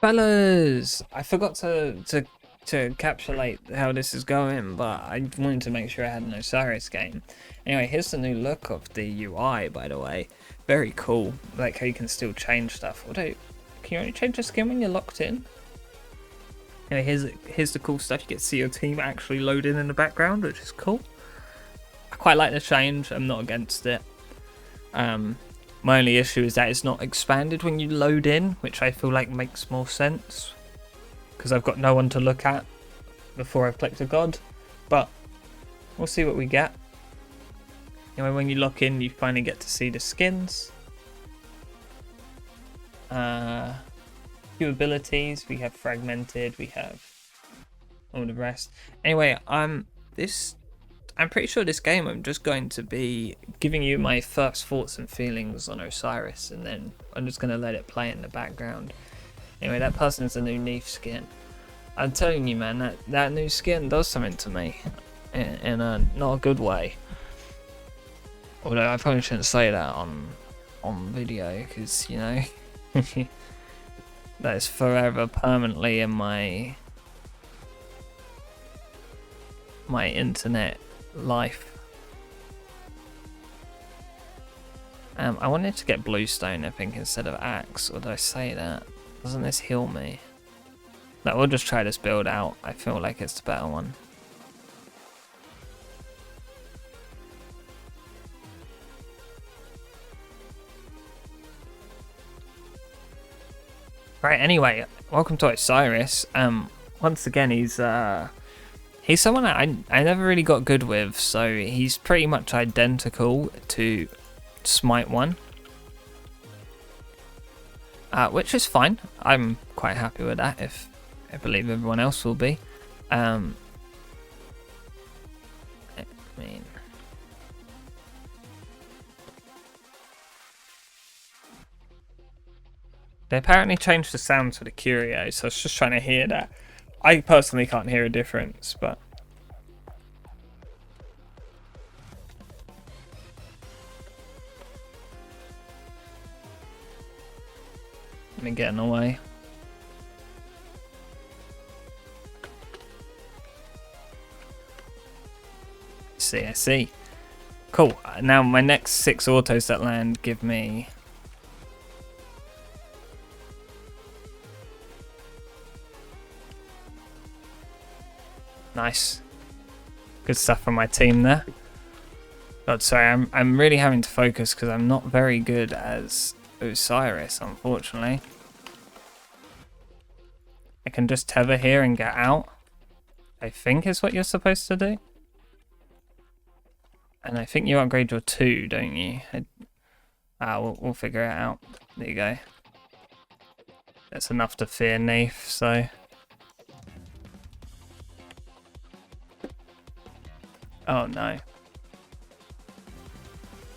Fellas, I forgot to encapsulate how this is going, but I wanted to make sure I had an Osiris game. Anyway, here's the new look of the UI, by the way. Very cool. Like how you can still change stuff. Although, can you only change the skin when you're locked in? Anyway, here's the cool stuff. You get to see your team actually loading in the background, which is cool. I quite like the change. I'm not against it. My only issue is that it's not expanded when you load in, which I feel like makes more sense because I've got no one to look at before I've clicked a god. But we'll see what we get. Anyway, when you lock in, you finally get to see the skins. Few abilities. We have fragmented. We have all the rest. Anyway, I'm pretty sure this game I'm just going to be giving you my first thoughts and feelings on Osiris, and then I'm just going to let it play in the background. Anyway, that person's a new Neef skin. I'm telling you, man, that new skin does something to me in a not a good way. Although I probably shouldn't say that on video, because, you know, that is forever permanently in my internet life. I wanted to get bluestone, I think, instead of axe. Or did I say that? Doesn't this heal me? No, we'll just try this build out. I feel like it's the better one. Right, anyway, welcome to Osiris. Once again, he's someone that I never really got good with, so he's pretty much identical to Smite 1. Which is fine. I'm quite happy with that, if I believe everyone else will be. I mean... They apparently changed the sound to the Curio, so I was just trying to hear that. I personally can't hear a difference, but... Let me get in the way. I see. Cool. Now my next 6 autos that land give me... Nice. Good stuff from my team there. God, sorry, I'm really having to focus because I'm not very good as Osiris, unfortunately. I can just tether here and get out, I think is what you're supposed to do. And I think you upgrade your 2, don't you? We'll figure it out. There you go. That's enough to fear Neef, so... Oh no.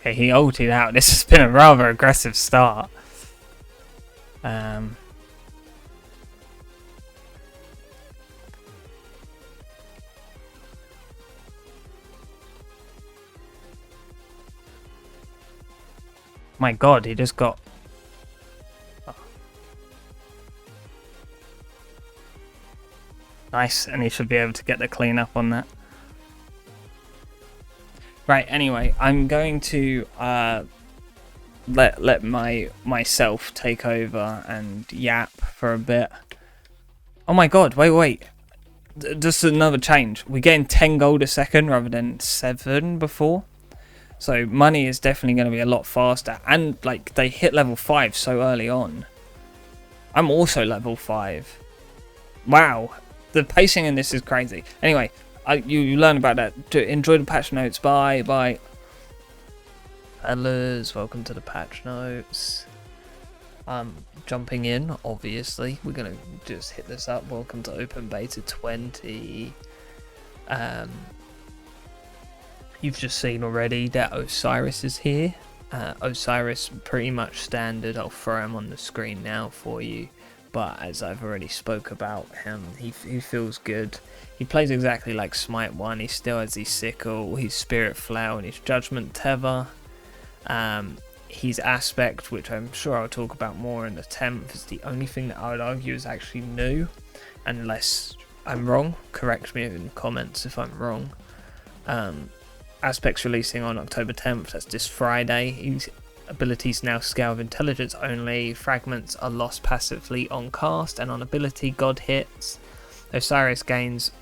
Okay, he ulted out. This has been a rather aggressive start. My god, he just got... Oh. Nice, and he should be able to get the clean up on that. Right, anyway, I'm going to let myself take over and yap for a bit. Oh my god, wait. Just another change. We're getting 10 gold a second rather than 7 before. So money is definitely going to be a lot faster. And like they hit level 5 so early on. I'm also level 5. Wow, the pacing in this is crazy. Anyway, you learn about that. Enjoy the patch notes. Bye. Fellas, welcome to the patch notes. Jumping in, obviously. We're gonna just hit this up. Welcome to Open Beta 20. You've just seen already that Osiris is here. Osiris pretty much standard. I'll throw him on the screen now for you. But as I've already spoke about him, he feels good. He plays exactly like Smite 1. He still has his sickle, his spirit flail, and his judgment tether. his aspect, which I'm sure I'll talk about more in the 10th, is the only thing that I would argue is actually new, unless I'm wrong. Correct me in the comments if I'm wrong. Aspects releasing on October 10th, that's this Friday. His abilities now scale with intelligence only. Fragments are lost passively on cast and on ability. God hits. Osiris gains...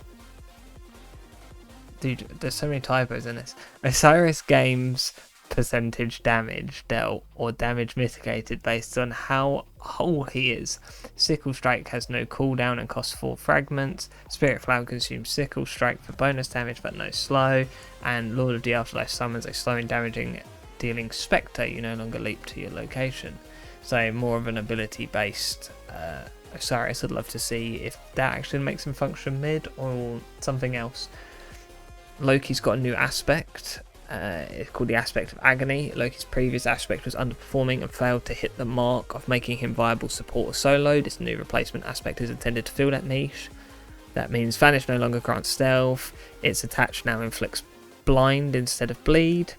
Dude, there's so many typos in this. Osiris gains percentage damage dealt or damage mitigated based on how whole he is. Sickle Strike has no cooldown and costs 4 fragments. Spirit Flower consumes Sickle Strike for bonus damage but no slow. And Lord of the Afterlife summons a slowing damaging dealing Spectre. You no longer leap to your location. So more of an ability based Osiris. I'd love to see if that actually makes him function mid or something else. Loki's got a new aspect. It's called the Aspect of Agony. Loki's previous aspect was underperforming and failed to hit the mark of making him viable support or solo. This new replacement aspect is intended to fill that niche. That means Vanish no longer grants stealth. Its attached now inflicts blind instead of bleed.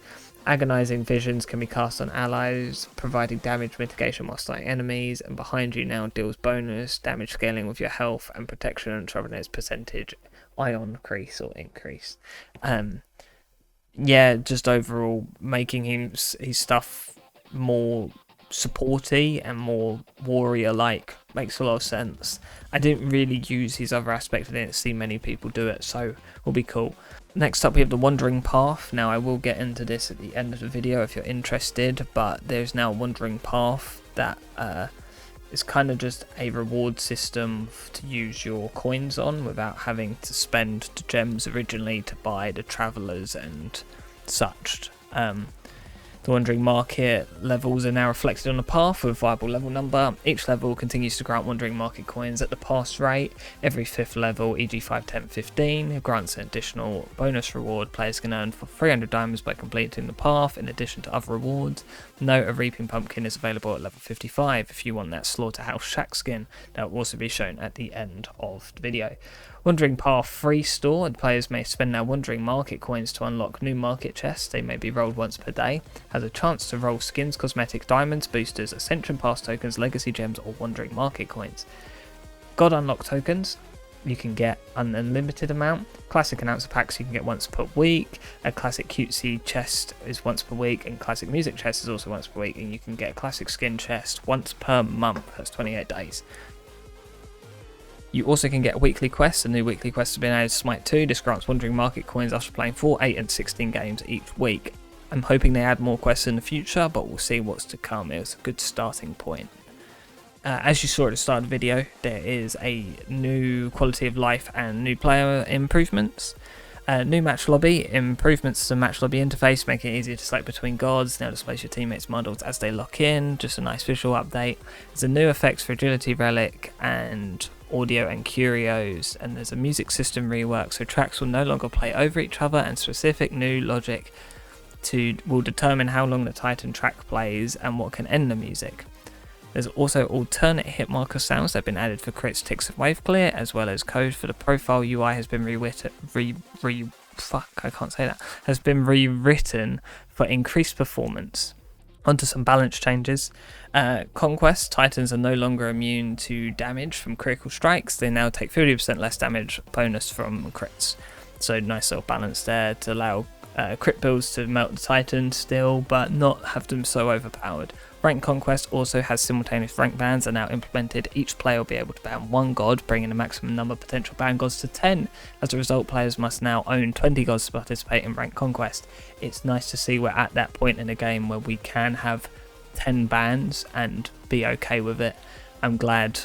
Agonizing visions can be cast on allies, providing damage mitigation while slaying enemies. And behind you now deals bonus damage scaling with your health and protection and Traveler's percentage ion increase or increase. Yeah, just overall making his stuff more supporty and more warrior-like makes a lot of sense. I didn't really use his other aspect. I didn't see many people do it, so will be cool. Next up we have the Wandering Path. Now I will get into this at the end of the video if you're interested, but there's now a Wandering Path that is kind of just a reward system to use your coins on without having to spend the gems originally to buy the Travelers and such. The Wandering Market levels are now reflected on the path with a viable level number. Each level continues to grant Wandering Market coins at the pass rate. Every 5th level, e.g. 5, 10, 15, grants an additional bonus reward players can earn for 300 diamonds by completing the path, in addition to other rewards. Note, a Reaping Pumpkin is available at level 55 if you want that Slaughterhouse Shack skin. That will also be shown at the end of the video. Wandering Path free store, and players may spend their Wandering Market coins to unlock new market chests. They may be rolled once per day. Has a chance to roll skins, cosmetics, diamonds, boosters, Ascension Pass tokens, legacy gems or Wandering Market coins. God unlock tokens, you can get an unlimited amount. Classic announcer packs you can get once per week. A classic cutesy chest is once per week, and classic music chest is also once per week, and you can get a classic skin chest once per month. That's 28 days. You also can get weekly quests. A new weekly quest has been added to Smite 2. This grants Wandering Market coins after playing 4, 8 and 16 games each week. I'm hoping they add more quests in the future, but we'll see what's to come. It was a good starting point. As you saw at the start of the video, there is a new quality of life and new player improvements. New match lobby, improvements to the match lobby interface, making it easier to select between gods, now displays your teammates' models as they lock in, just a nice visual update. There's a new effects for Agility Relic and audio and curios, and there's a music system rework, so tracks will no longer play over each other, and specific new logic will determine how long the Titan track plays and what can end the music. There's also alternate hit marker sounds that have been added for crits, ticks and wave clear, as well as code for the profile UI has been rewritten for increased performance. Onto some balance changes. Conquest, Titans are no longer immune to damage from critical strikes. They now take 50% less damage bonus from crits. So nice little balance there to allow crit builds to melt the Titan still, but not have them so overpowered. Rank Conquest also has simultaneous rank bans are now implemented. Each player will be able to ban 1 god, bringing the maximum number of potential ban gods to 10. As a result, players must now own 20 gods to participate in Rank Conquest. It's nice to see we're at that point in the game where we can have 10 bans and be okay with it. I'm glad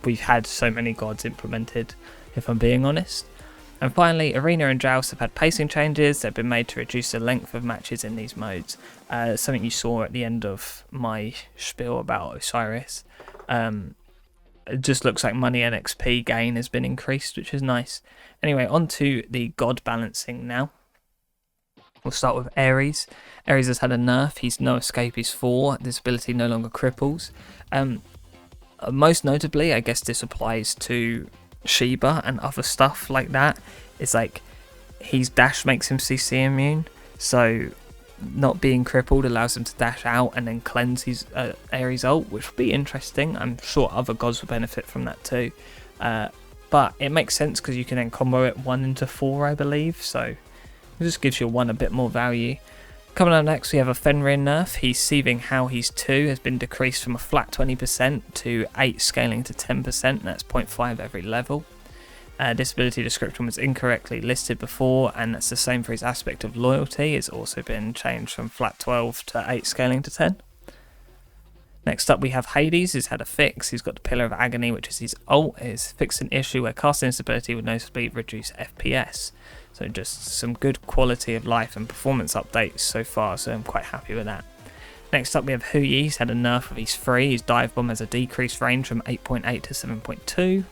we've had so many gods implemented, if I'm being honest. And finally, Arena and Joust have had pacing changes that have been made to reduce the length of matches in these modes. Something you saw at the end of my spiel about Osiris. It just looks like money and XP gain has been increased, which is nice. Anyway, on to the god balancing now. We'll start with Ares. Ares has had a nerf. He's no escape, he's 4. This ability no longer cripples. Most notably, I guess this applies to Sheba and other stuff like that. It's like his dash makes him CC immune, so not being crippled allows him to dash out and then cleanse his Ares ult, which would be interesting. I'm sure other gods will benefit from that too. But it makes sense because you can then combo it 1 into 4, I believe, so it just gives your 1 a bit more value. Coming up next, we have a Fenrir nerf. He's Seething How He's 2 has been decreased from a flat 20% to 8 scaling to 10%, that's 0.5 every level. Disability description was incorrectly listed before, and that's the same for his aspect of loyalty. It's also been changed from flat 12 to 8 scaling to 10. Next up we have Hades, who's had a fix. He's got the Pillar of Agony, which is his ult. It's fixed an issue where casting this ability would noticeably reduce FPS. So just some good quality of life and performance updates so far, so I'm quite happy with that. Next up we have Hu Yi. He's had a nerf of his 3. His dive bomb has a decreased range from 8.8 to 7.2,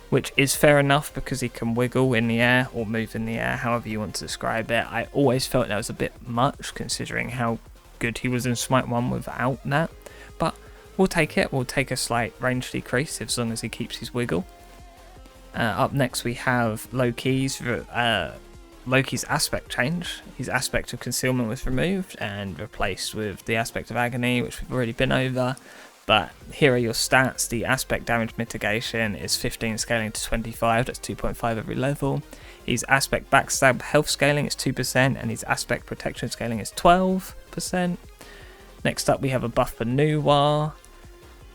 which is fair enough because he can wiggle in the air or move in the air, however you want to describe it. I always felt that was a bit much considering how good he was in Smite 1 without that. But we'll take it. We'll take a slight range decrease as long as he keeps his wiggle. Up next we have Loki's aspect change. His aspect of concealment was removed and replaced with the aspect of agony, which we've already been over. But here are your stats. The aspect damage mitigation is 15 scaling to 25, that's 2.5 every level. His aspect backstab health scaling is 2%, and his aspect protection scaling is 12%. Next up we have a buff for Nuwa.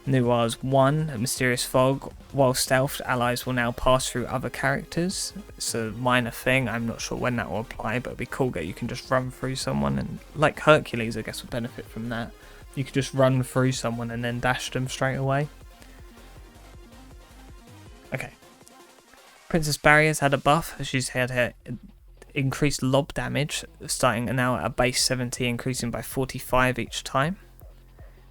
Nuwa's 1, a mysterious fog. While stealthed, allies will now pass through other characters. It's a minor thing, I'm not sure when that will apply, but it'd be cool that you can just run through someone, and like Hercules I guess would benefit from that. You could just run through someone and then dash them straight away. Okay. Princess Barrier's had a buff. She's had her increased lob damage, starting now at a base 70, increasing by 45 each time,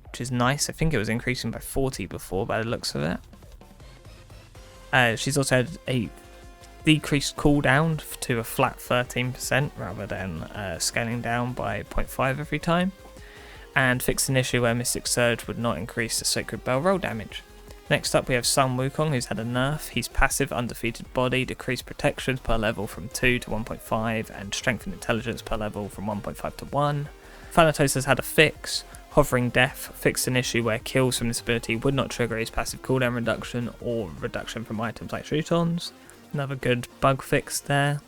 which is nice. I think it was increasing by 40 before by the looks of it. She's also had a decreased cooldown to a flat 13% rather than scaling down by 0.5 every time, and fixed an issue where Mystic Surge would not increase the Sacred Bell roll damage. Next up we have Sun Wukong, who's had a nerf. He's passive Undefeated Body, decreased protections per level from 2 to 1.5, and strength and intelligence per level from 1.5 to 1. Thanatos has had a fix. Hovering Death fixed an issue where kills from this ability would not trigger his passive cooldown reduction or reduction from items like shoot-ons. Another good bug fix there.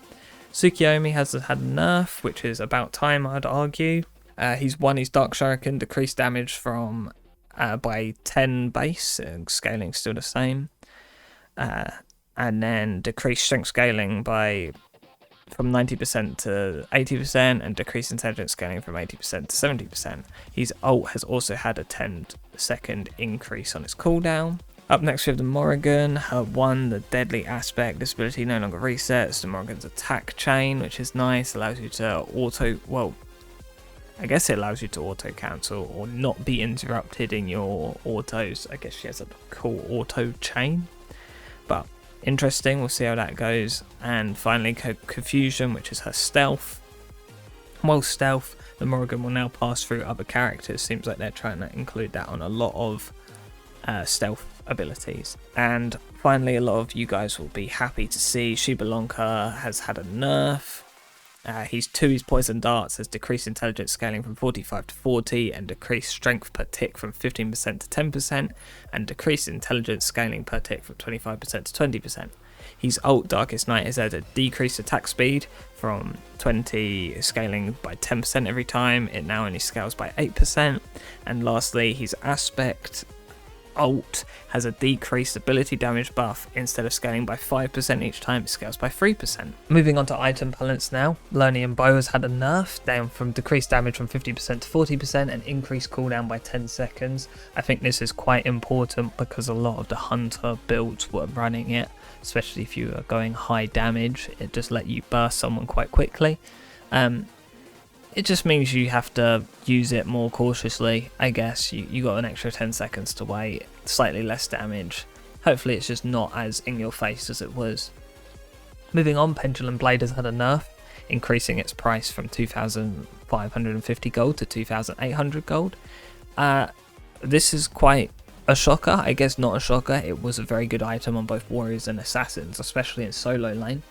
Tsukiyomi has had a nerf, which is about time I'd argue. He's won his Dark Shuriken, decreased damage from by 10 base, scaling still the same, and then decreased strength scaling by from 90% to 80%, and decreased intelligence scaling from 80% to 70%. His ult has also had a 10-second increase on its cooldown. Up next we have the Morrigan. Her 1, the Deadly Aspect. This ability no longer resets. The Morrigan's attack chain, which is nice, allows you to I guess it allows you to auto cancel or not be interrupted in your autos. I guess she has a cool auto chain, but interesting. We'll see how that goes. And finally Confusion, which is her stealth. While stealth, the Morrigan will now pass through other characters. Seems like they're trying to include that on a lot of stealth abilities. And finally, a lot of you guys will be happy to see Shibalonka has had a nerf. His Poison Darts has decreased intelligence scaling from 45 to 40, and decreased strength per tick from 15% to 10%, and decreased intelligence scaling per tick from 25% to 20%. His ult Darkest Night has had a decreased attack speed from 20 scaling by 10% every time. It now only scales by 8%. And lastly, his Aspect ult has a decreased ability damage buff. Instead of scaling by 5% each time, it scales by 3%. Moving on to item balance now. Lernian Bow has had a nerf, down from decreased damage from 50% to 40% and increased cooldown by 10 seconds. I think this is quite important because a lot of the hunter builds were running it, especially if you are going high damage. It just let you burst someone quite quickly. It just means you have to use it more cautiously, I guess. You got an extra 10 seconds to wait, slightly less damage. Hopefully it's just not as in your face as it was. Moving on, Pendulum Blade has had a nerf, increasing its price from 2,550 gold to 2,800 gold. This is quite a shocker, I guess not a shocker. It was a very good item on both warriors and assassins, especially in solo lane.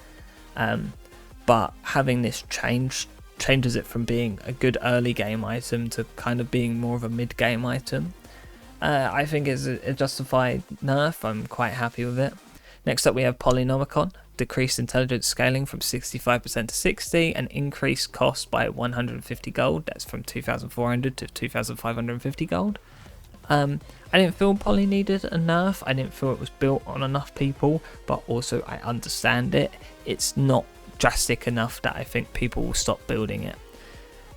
But having this changed changes it from being a good early game item to kind of being more of a mid game item. I think it's a justified nerf. I'm quite happy with it. Next up we have Polynomicon, decreased intelligence scaling from 65% to 60 and increased cost by 150 gold. That's from 2,400 to 2,550 gold. I didn't feel Poly needed a nerf. I didn't feel it was built on enough people, but also I understand it. It's not drastic enough that I think people will stop building it.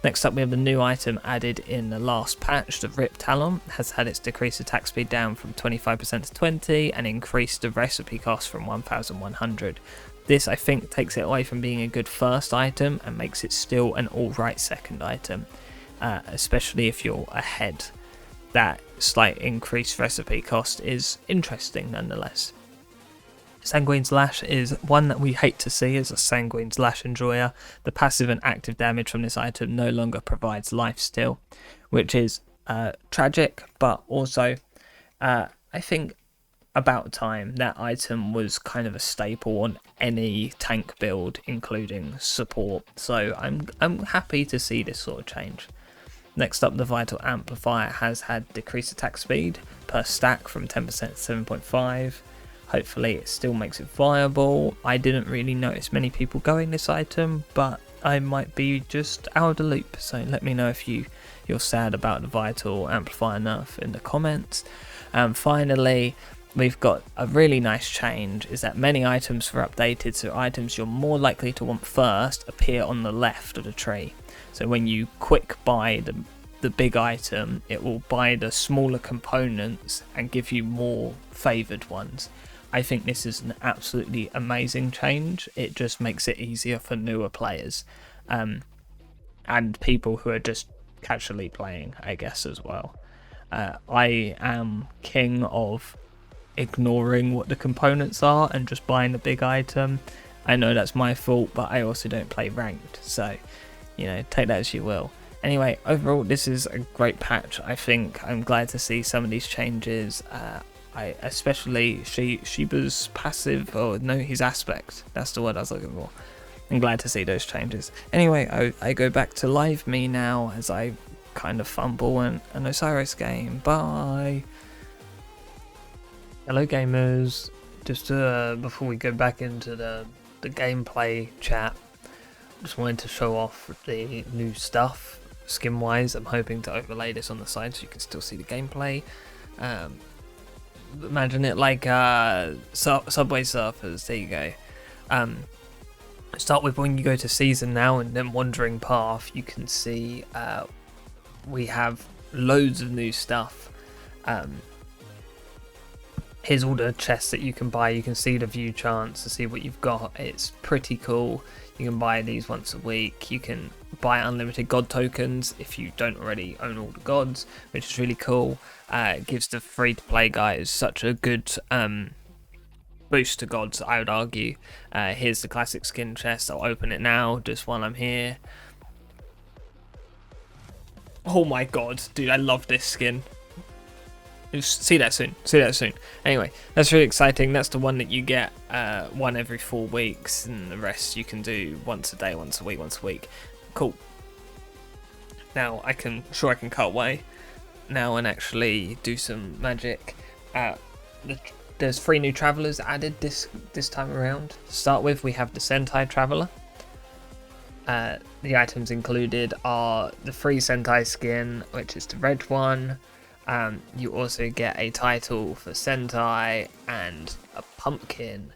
Next up we have the new item added in the last patch. The Rip Talon has had its decreased attack speed down from 25% to 20 and increased the recipe cost from 1,100. This I think takes it away from being a good first item and makes it still an alright second item, especially if you're ahead. That slight increased recipe cost is interesting nonetheless. Sanguine's Lash is one that we hate to see as a Sanguine's Lash enjoyer. The passive and active damage from this item no longer provides lifesteal, which is tragic, but also I think about time. That item was kind of a staple on any tank build, including support, so I'm happy to see this sort of change. Next up, the Vital Amplifier has had decreased attack speed per stack from 10% to 7.5. Hopefully it still makes it viable. I didn't really notice many people going this item, but I might be just out of the loop, so let me know if you're sad about the Vital Amplifier nerf in the comments. And finally, we've got a really nice change, is that many items were updated, so items you're more likely to want first appear on the left of the tree. So when you quick buy the big item, it will buy the smaller components and give you more favoured ones. I think this is an absolutely amazing change. It just makes it easier for newer players and people who are just casually playing, I guess, as well. I am king of ignoring what the components are and just buying the big item. I know that's my fault, but I also don't play ranked, so you know, take that as you will. Anyway, overall this is a great patch. I think I'm glad to see some of these changes. Especially Shiba's passive, or no, his aspect, that's the word I was looking for. I'm glad to see those changes. Anyway, I go back to live me now as I kind of fumble an Osiris game. Bye. Hello gamers. Just before we go back into the gameplay chat, just wanted to show off the new stuff skin wise. I'm hoping to overlay this on the side so you can still see the gameplay. Imagine it like Subway Surfers. There you go. Start with when you go to season now and then wandering path, you can see we have loads of new stuff. Here's all the chests that you can buy. You can see the view chance to see what you've got. It's pretty cool. You can buy these once a week. You can buy unlimited god tokens if you don't already own all the gods, which is really cool. It gives the free to play guys such a good boost to gods, I would argue. Here's the classic skin chest. I'll open it now just while I'm here. Oh my god, dude, I love this skin. See that soon. Anyway, that's really exciting. That's the one that you get one every 4 weeks, and the rest you can do once a day, once a week. Cool. Now I can cut away now and actually do some magic. There's 3 new travelers added this time around. To start with, we have the Sentai Traveler. The items included are the free Sentai skin, which is the red one. You also get a title for Sentai and a pumpkin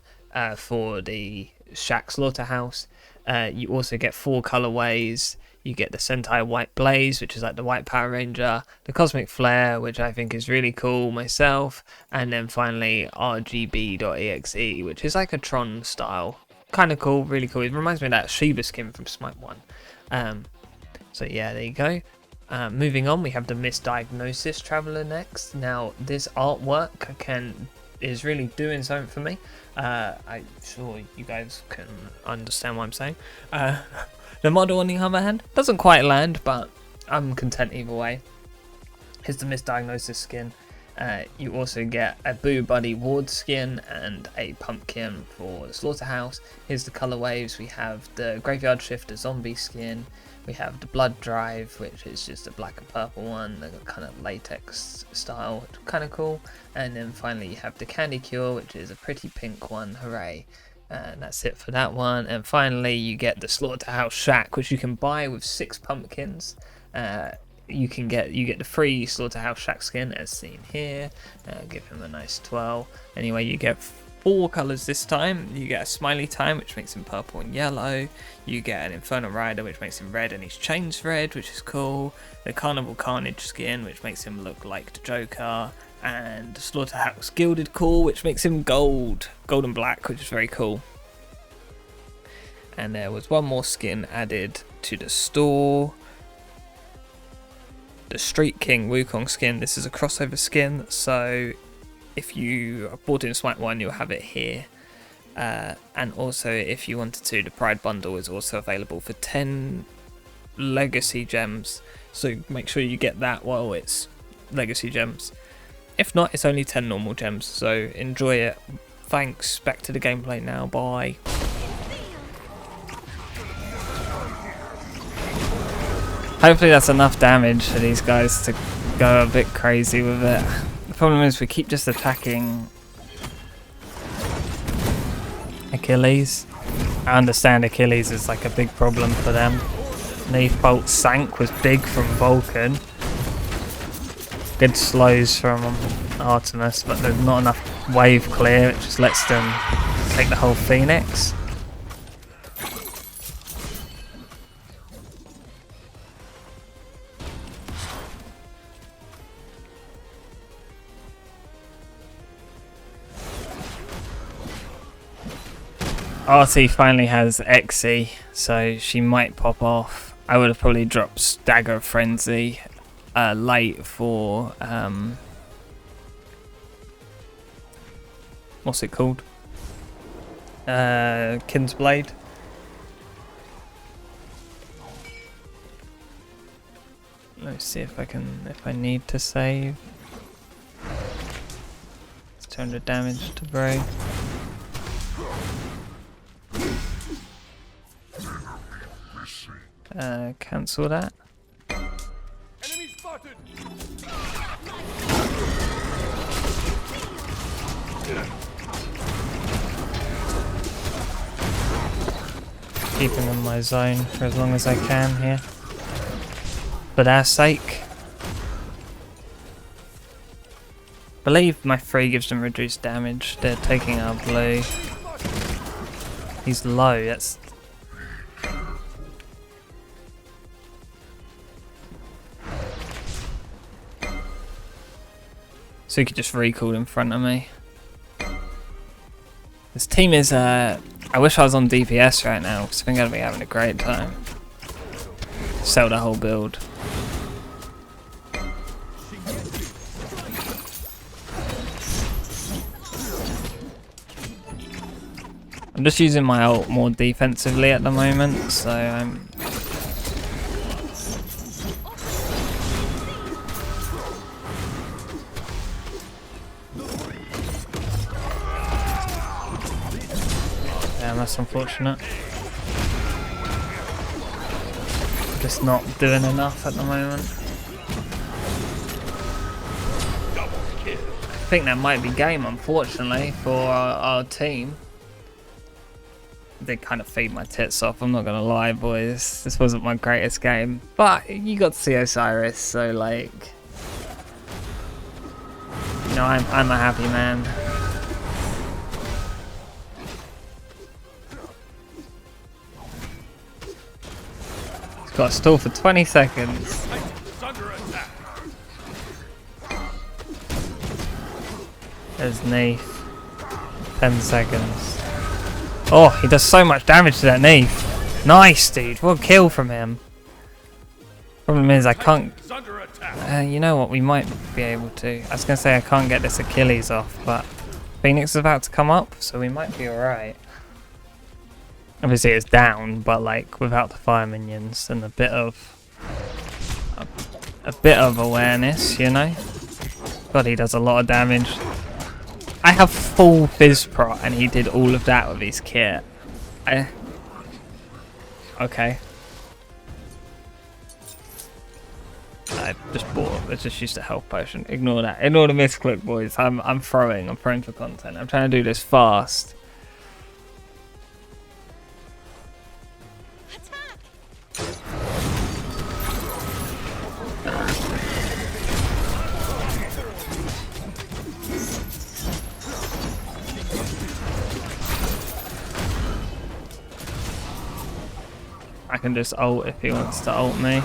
for the Shack Slaughterhouse. You also get 4 colorways. You get the Sentai White Blaze, which is like the White Power Ranger, the Cosmic Flare, which I think is really cool myself, and then finally RGB.exe, which is like a Tron style. Kind of cool, really cool. It reminds me of that Shiba skin from Smite 1. So yeah, there you go. Moving on, we have the Misdiagnosis Traveler next. Now, this artwork is really doing something for me. I'm sure you guys can understand what I'm saying. The model, on the other hand, doesn't quite land, but I'm content either way. Here's the Misdiagnosis skin. You also get a Boo Buddy Ward skin and a pumpkin for the Slaughterhouse. Here's the color waves. We have the Graveyard Shifter Zombie skin. We have the Blood Drive, which is just a black and purple one, the kind of latex style, which is kind of cool. And then finally you have the Candy Cure, which is a pretty pink one, hooray. And that's it for that one. And finally you get the Slaughterhouse Shack, which you can buy with 6 pumpkins. You get the free Slaughterhouse Shack skin as seen here. Give him a nice twirl. Anyway, you get 4 colours this time. You get a Smiley Time, which makes him purple and yellow. You get an Infernal Rider, which makes him red and his chain's red, which is cool. The Carnival Carnage skin, which makes him look like the Joker. And Slaughterhouse Gilded Core, which makes him gold and black, which is very cool. And there was one more skin added to the store. The Street King Wukong skin. This is a crossover skin, so if you bought in Smite 1, you'll have it here. And also, if you wanted to, the Pride Bundle is also available for 10 Legacy Gems. So make sure you get that while it's Legacy Gems. If not, it's only 10 normal gems. So enjoy it. Thanks. Back to the gameplay now. Bye. Hopefully that's enough damage for these guys to go a bit crazy with it. The problem is we keep just attacking Achilles. I understand Achilles is like a big problem for them. Neath Bolt Sank was big from Vulcan. Good slows from Artemis, but there's not enough wave clear. It just lets them take the whole Phoenix. RT finally has Xe, so she might pop off. I would have probably dropped Stagger Frenzy late for what's it called? Kin's Blade. Let's see if I need to save. It's 200 damage to Bray. Cancel that. Enemy spotted. Keeping in my zone for as long as I can here. For their sake. Believe my 3 gives them reduced damage. They're taking our blue. He's low, that's... So he could just recall in front of me. This team is, I wish I was on DPS right now, because I think I'd be having a great time. Sell the whole build. I'm just using my ult more defensively at the moment, so I'm... Damn, that's unfortunate. Just not doing enough at the moment. I think that might be game, unfortunately, for our team. They kind of feed my tits off, I'm not gonna lie, boys. This wasn't my greatest game, but you got to see Osiris, so like, you know, I'm a happy man. He's got a stall for 20 seconds. There's Neath. 10 seconds. Oh, he does so much damage to that Neath. Nice, dude. What a kill from him. Problem is, I can't... you know what? We might be able to. I was going to say I can't get this Achilles off, but Phoenix is about to come up, so we might be alright. Obviously, it's down, but like without the fire minions and a bit of awareness, you know. God, he does a lot of damage. I have full Fizz Prot and he did all of that with his kit. Okay. I just bought. I just used a health potion. Ignore that. Ignore the misclick, boys. I'm throwing. I'm throwing for content. I'm trying to do this fast. I can just ult if he wants to ult me.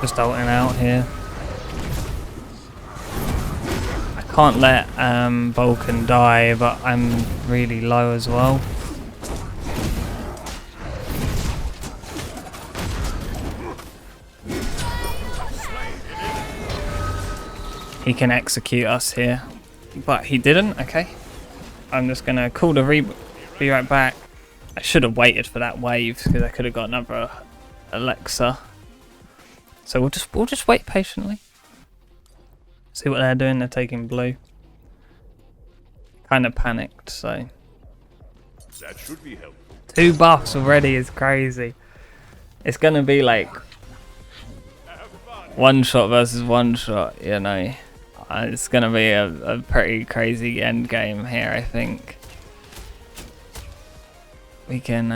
Just ulting out here. I can't let Vulcan die, but I'm really low as well. He can execute us here, but he didn't. Okay, I'm just gonna call the be right back. I should have waited for that wave because I could have got another Alexa. So we'll just wait patiently. See what they're doing. They're taking blue. Kind of panicked, so. That should be helpful. 2 buffs already is crazy. It's gonna be like 1 shot versus 1 shot, you know. It's gonna be a pretty crazy end game here, I think. We can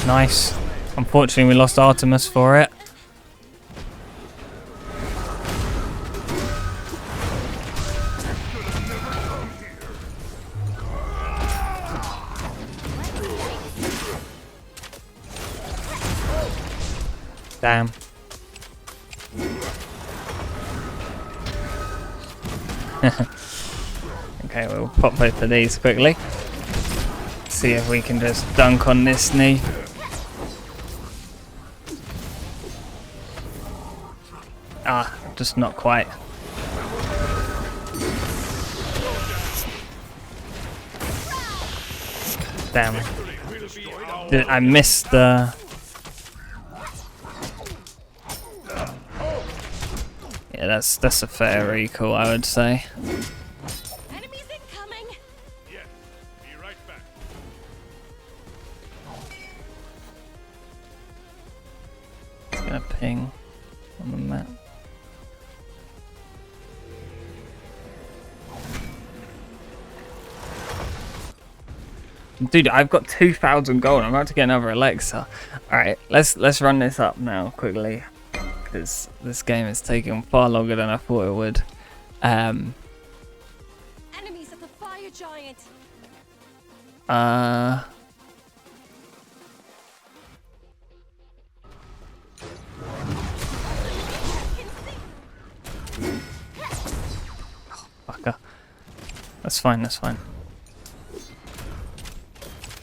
Nice. Unfortunately, we lost Artemis for it. Damn. Okay, we'll pop both of these quickly. See if we can just dunk on this knee. Ah, just not quite. Damn. I missed the... Yeah, that's a fair recall, I would say. Enemies incoming. Yes, be right back. It's gonna ping on the map. Dude, I've got 2,000 gold. I'm about to get another Alexa. Alright, let's run this up now quickly. Because this game is taking far longer than I thought it would. Enemies of the fire giant. Fucker. That's fine, that's fine.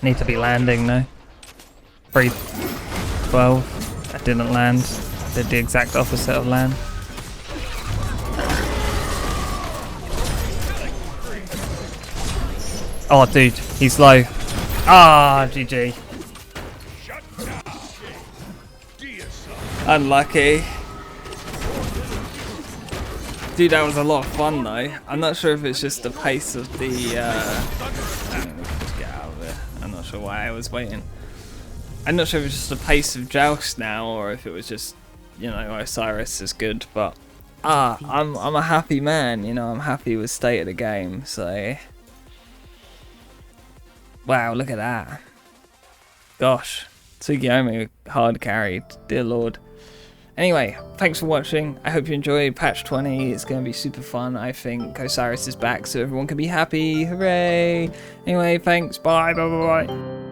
Need to be landing though. 312. I didn't land. Did the exact opposite of land. Oh dude, he's low. Ah, GG. Unlucky. Dude, that was a lot of fun though. I'm not sure if it's just the pace of the just get out of it. I'm not sure why I was waiting. I'm not sure if it's just the pace of Joust now or if it was just, you know, Osiris is good, but I'm a happy man, you know, I'm happy with state of the game, so wow, look at that. Gosh, Tsukiyomi hard carried, dear lord. Anyway, thanks for watching. I hope you enjoyed patch 20. It's going to be super fun. I think Osiris is back so everyone can be happy. Hooray! Anyway, thanks. Bye. Bye. Bye. Bye.